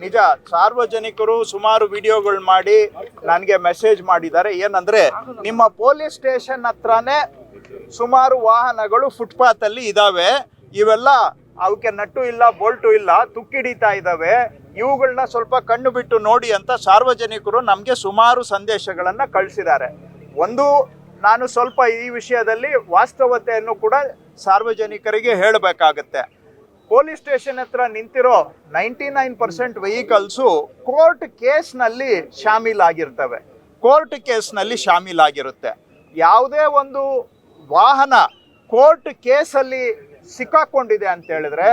ನಿಜ ಸಾರ್ವಜನಿಕರು ಸುಮಾರು ವಿಡಿಯೋಗಳು ಮಾಡಿ ನನಗೆ ಮೆಸೇಜ್ ಮಾಡಿದ್ದಾರೆ. ಏನಂದ್ರೆ ನಿಮ್ಮ ಪೊಲೀಸ್ ಸ್ಟೇಷನ್ ಹತ್ರನೇ ಸುಮಾರು ವಾಹನಗಳು ಫುಟ್ಪಾತ್ ಅಲ್ಲಿ ಇದಾವೆ, ಇವೆಲ್ಲ ಅವಕ್ಕೆ ನಟ್ಟು ಇಲ್ಲ ಬೋಲ್ಟು ಇಲ್ಲ, ತುಕ್ಕಿಡಿತಾ ಇದ್ದಾವೆ, ಇವುಗಳನ್ನ ಸ್ವಲ್ಪ ಕಣ್ಣು ಬಿಟ್ಟು ನೋಡಿ ಅಂತ ಸಾರ್ವಜನಿಕರು ನಮಗೆ ಸುಮಾರು ಸಂದೇಶಗಳನ್ನು ಕಳಿಸಿದ್ದಾರೆ. ಒಂದು ನಾನು ಸ್ವಲ್ಪ ಈ ವಿಷಯದಲ್ಲಿ ವಾಸ್ತವತೆಯನ್ನು ಕೂಡ ಸಾರ್ವಜನಿಕರಿಗೆ ಹೇಳಬೇಕಾಗತ್ತೆ. ಪೊಲೀಸ್ ಸ್ಟೇಷನ್ ಹತ್ರ ನಿಂತಿರೋ 99% ವೆಹಿಕಲ್ಸು ಕೋರ್ಟ್ ಕೇಸ್ನಲ್ಲಿ ಶಾಮೀಲಾಗಿರ್ತವೆ, ಕೋರ್ಟ್ ಕೇಸ್ನಲ್ಲಿ ಶಾಮೀಲಾಗಿರುತ್ತೆ. ಯಾವುದೇ ಒಂದು ವಾಹನ ಕೋರ್ಟ್ ಕೇಸಲ್ಲಿ ಸಿಕ್ಕಾಕೊಂಡಿದೆ ಅಂತ ಹೇಳಿದ್ರೆ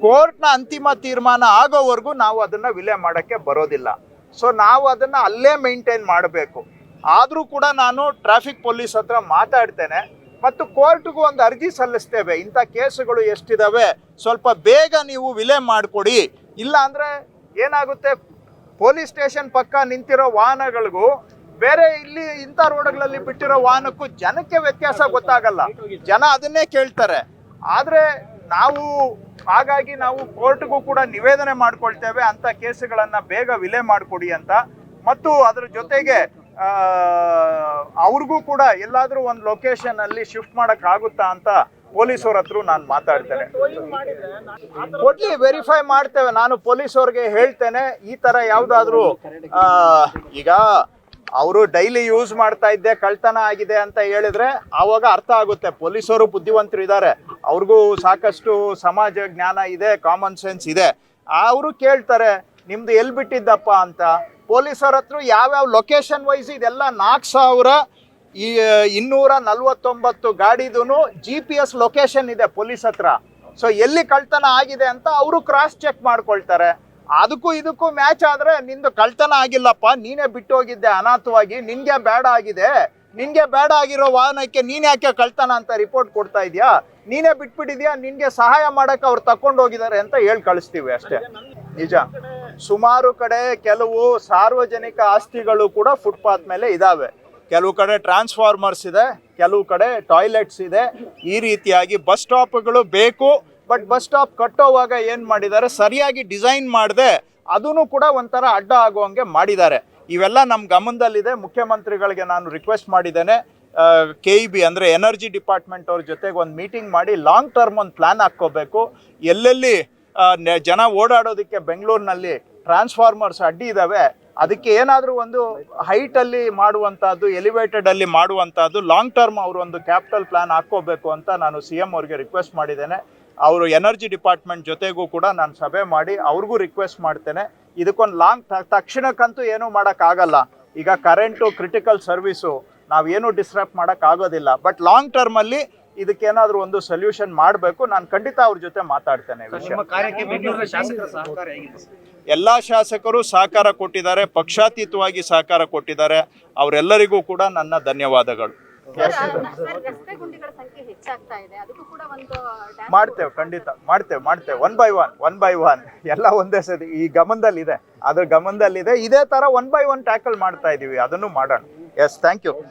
ಕೋರ್ಟ್ನ ಅಂತಿಮ ತೀರ್ಮಾನ ಆಗೋವರೆಗೂ ನಾವು ಅದನ್ನು ವಿಲೆ ಮಾಡೋಕ್ಕೆ ಬರೋದಿಲ್ಲ. ಸೊ ನಾವು ಅದನ್ನು ಅಲ್ಲೇ ಮೇಂಟೈನ್ ಮಾಡಬೇಕು. ಆದರೂ ಕೂಡ ನಾನು ಟ್ರಾಫಿಕ್ ಪೊಲೀಸ್ ಹತ್ರ ಮಾತಾಡ್ತೇನೆ ಮತ್ತು ಕೋರ್ಟ್ಗೂ ಒಂದು ಅರ್ಜಿ ಸಲ್ಲಿಸ್ತೇವೆ. ಇಂಥ ಕೇಸುಗಳು ಎಷ್ಟಿದ್ದಾವೆ ಸ್ವಲ್ಪ ಬೇಗ ನೀವು ವಿಲೆ ಮಾಡಿಕೊಡಿ, ಇಲ್ಲ ಅಂದರೆ ಏನಾಗುತ್ತೆ, ಪೊಲೀಸ್ ಸ್ಟೇಷನ್ ಪಕ್ಕ ನಿಂತಿರೋ ವಾಹನಗಳಿಗೂ ಬೇರೆ ಇಲ್ಲಿ ಇಂಥ ರೋಡ್ಗಳಲ್ಲಿ ಬಿಟ್ಟಿರೋ ವಾಹನಕ್ಕೂ ಜನಕ್ಕೆ ವ್ಯತ್ಯಾಸ ಗೊತ್ತಾಗಲ್ಲ, ಜನ ಅದನ್ನೇ ಕೇಳ್ತಾರೆ. ಆದರೆ ಹಾಗಾಗಿ ನಾವು ಕೋರ್ಟ್ಗೂ ಕೂಡ ನಿವೇದನೆ ಮಾಡ್ಕೊಳ್ತೇವೆ ಅಂಥ ಕೇಸುಗಳನ್ನು ಬೇಗ ವಿಲೆ ಮಾಡಿಕೊಡಿ ಅಂತ. ಮತ್ತು ಅದ್ರ ಜೊತೆಗೆ ಅವ್ರಿಗೂ ಕೂಡ ಎಲ್ಲಾದರೂ ಒಂದು ಲೊಕೇಶನ್ ಅಲ್ಲಿ ಶಿಫ್ಟ್ ಮಾಡೋಕ್ಕಾಗುತ್ತಾ ಅಂತ ಪೊಲೀಸವ್ರ ಹತ್ರ ನಾನು ಮಾತಾಡ್ತೇನೆ. ಕೊಡ್ಲಿ, ವೆರಿಫೈ ಮಾಡ್ತೇವೆ. ನಾನು ಪೊಲೀಸವ್ರಿಗೆ ಹೇಳ್ತೇನೆ, ಈ ಥರ ಯಾವುದಾದ್ರೂ ಈಗ ಅವರು ಡೈಲಿ ಯೂಸ್ ಮಾಡ್ತಾ ಇದ್ದೆ ಕಳ್ತನ ಆಗಿದೆ ಅಂತ ಹೇಳಿದ್ರೆ ಆವಾಗ ಅರ್ಥ ಆಗುತ್ತೆ. ಪೊಲೀಸವರು ಬುದ್ಧಿವಂತರು ಇದ್ದಾರೆ, ಅವ್ರಿಗೂ ಸಾಕಷ್ಟು ಸಮಾಜ ಜ್ಞಾನ ಇದೆ, ಕಾಮನ್ ಸೆನ್ಸ್ ಇದೆ. ಅವರು ಕೇಳ್ತಾರೆ ನಿಮ್ದು ಎಲ್ಲಿ ಬಿಟ್ಟಿದ್ದಪ್ಪ ಅಂತ. ಪೊಲೀಸರ ಹತ್ರ ಯಾವ್ಯಾವ ಲೊಕೇಶನ್ ವೈಸ್ ಇದೆಲ್ಲ 4249 ಗಾಡಿದೂ GPS ಲೊಕೇಶನ್ ಇದೆ ಪೊಲೀಸ್ ಹತ್ರ. ಸೊ ಎಲ್ಲಿ ಕಳ್ತನ ಆಗಿದೆ ಅಂತ ಅವರು ಕ್ರಾಸ್ ಚೆಕ್ ಮಾಡ್ಕೊಳ್ತಾರೆ. ಅದಕ್ಕೂ ಇದಕ್ಕೂ ಮ್ಯಾಚ್ ಆದರೆ ನಿಂದು ಕಳ್ತನ ಆಗಿಲ್ಲಪ್ಪ, ನೀನೇ ಬಿಟ್ಟೋಗಿದ್ದೆ ಅನಾಥವಾಗಿ, ನಿನಗೆ ಬೇಡ ಆಗಿದೆ, ನಿನಗೆ ಬೇಡ ಆಗಿರೋ ವಾಹನಕ್ಕೆ ನೀನು ಯಾಕೆ ಕಳ್ತನ ಅಂತ ರಿಪೋರ್ಟ್ ಕೊಡ್ತಾ ಇದೆಯಾ, ನೀನೇ ಬಿಟ್ಬಿಟ್ಟಿದ್ಯಾ, ನಿನಗೆ ಸಹಾಯ ಮಾಡೋಕ್ಕೆ ಅವ್ರು ತಗೊಂಡೋಗಿದ್ದಾರೆ ಅಂತ ಹೇಳಿ ಕಳಿಸ್ತೀವಿ ಅಷ್ಟೇ. ನಿಜ ಸುಮಾರು ಕಡೆ ಕೆಲವು ಸಾರ್ವಜನಿಕ ಆಸ್ತಿಗಳು ಕೂಡ ಫುಟ್ಪಾತ್ ಮೇಲೆ ಇದ್ದಾವೆ. ಕೆಲವು ಕಡೆ ಟ್ರಾನ್ಸ್ಫಾರ್ಮರ್ಸ್ ಇದೆ, ಕೆಲವು ಕಡೆ ಟಾಯ್ಲೆಟ್ಸ್ ಇದೆ. ಈ ರೀತಿಯಾಗಿ ಬಸ್ ಸ್ಟಾಪ್ಗಳು ಬೇಕು, ಬಟ್ ಬಸ್ ಸ್ಟಾಪ್ ಕಟ್ಟೋವಾಗ ಏನು ಮಾಡಿದ್ದಾರೆ, ಸರಿಯಾಗಿ ಡಿಸೈನ್ ಮಾಡದೆ ಅದೂ ಕೂಡ ಒಂಥರ ಅಡ್ಡ ಆಗುವಂಗೆ ಮಾಡಿದ್ದಾರೆ. ಇವೆಲ್ಲ ನಮ್ಮ ಗಮನದಲ್ಲಿದೆ. ಮುಖ್ಯಮಂತ್ರಿಗಳಿಗೆ ನಾನು ರಿಕ್ವೆಸ್ಟ್ ಮಾಡಿದ್ದೇನೆ, KEB ಅಂದರೆ ಎನರ್ಜಿ ಡಿಪಾರ್ಟ್ಮೆಂಟ್ ಅವ್ರ ಜೊತೆಗೆ ಒಂದು ಮೀಟಿಂಗ್ ಮಾಡಿ ಲಾಂಗ್ ಟರ್ಮ್ ಒಂದು ಪ್ಲ್ಯಾನ್ ಹಾಕ್ಕೋಬೇಕು. ಎಲ್ಲೆಲ್ಲಿ ಜನ ಓಡಾಡೋದಕ್ಕೆ ಬೆಂಗಳೂರಿನಲ್ಲಿ ಟ್ರಾನ್ಸ್ಫಾರ್ಮರ್ಸ್ ಅಡ್ಡಿ ಇದ್ದಾವೆ, ಅದಕ್ಕೆ ಏನಾದರೂ ಒಂದು ಹೈಟಲ್ಲಿ ಮಾಡುವಂಥದ್ದು, ಎಲಿವೇಟೆಡಲ್ಲಿ ಮಾಡುವಂಥದ್ದು, ಲಾಂಗ್ ಟರ್ಮ್ ಅವರು ಒಂದು ಕ್ಯಾಪಿಟಲ್ ಪ್ಲ್ಯಾನ್ ಹಾಕ್ಕೋಬೇಕು ಅಂತ ನಾನು CM ಅವ್ರಿಗೆ ರಿಕ್ವೆಸ್ಟ್ ಮಾಡಿದ್ದೇನೆ. ಅವರು ಎನರ್ಜಿ ಡಿಪಾರ್ಟ್ಮೆಂಟ್ ಜೊತೆಗೂ ಕೂಡ ನಾನು ಸಭೆ ಮಾಡಿ ಅವ್ರಿಗೂ ರಿಕ್ವೆಸ್ಟ್ ಮಾಡ್ತೇನೆ. ಇದಕ್ಕೊಂದು ತಕ್ಷಣಕ್ಕಂತೂ ಏನೂ ಮಾಡೋಕ್ಕಾಗಲ್ಲ. ಈಗ ಕರೆಂಟು ಕ್ರಿಟಿಕಲ್ ಸರ್ವಿಸು ನಾವೇನು ಡಿಸ್ಟ್ರಪ್ಟ್ ಮಾಡೋಕ್ಕಾಗೋದಿಲ್ಲ, ಬಟ್ ಲಾಂಗ್ ಟರ್ಮಲ್ಲಿ ಇದಕ್ಕೇನಾದರೂ ಒಂದು ಸೊಲ್ಯೂಷನ್ ಮಾಡಬೇಕು. ನಾನು ಖಂಡಿತ ಅವ್ರ ಜೊತೆ ಮಾತಾಡ್ತೇನೆ. ಎಲ್ಲ ಶಾಸಕರು ಸಹಕಾರ ಕೊಟ್ಟಿದ್ದಾರೆ, ಪಕ್ಷಾತೀತವಾಗಿ ಸಹಕಾರ ಕೊಟ್ಟಿದ್ದಾರೆ. ಅವರೆಲ್ಲರಿಗೂ ಕೂಡ ನನ್ನ ಧನ್ಯವಾದಗಳು. ಮಾಡ್ತೇವೆ, ಖಂಡಿತ ಮಾಡ್ತೇವೆ. ಒನ್ ಬೈ ಒನ್ ಎಲ್ಲ ಒಂದೇ ಸರಿ ಈ ಗಮನದಲ್ಲಿದೆ, ಅದ್ರ ಗಮನದಲ್ಲಿದೆ. ಇದೇ ಥರ 1 by 1 ಟ್ಯಾಕಲ್ ಮಾಡ್ತಾ ಇದ್ದೀವಿ, ಅದನ್ನು ಮಾಡೋಣ. Yes, thank you.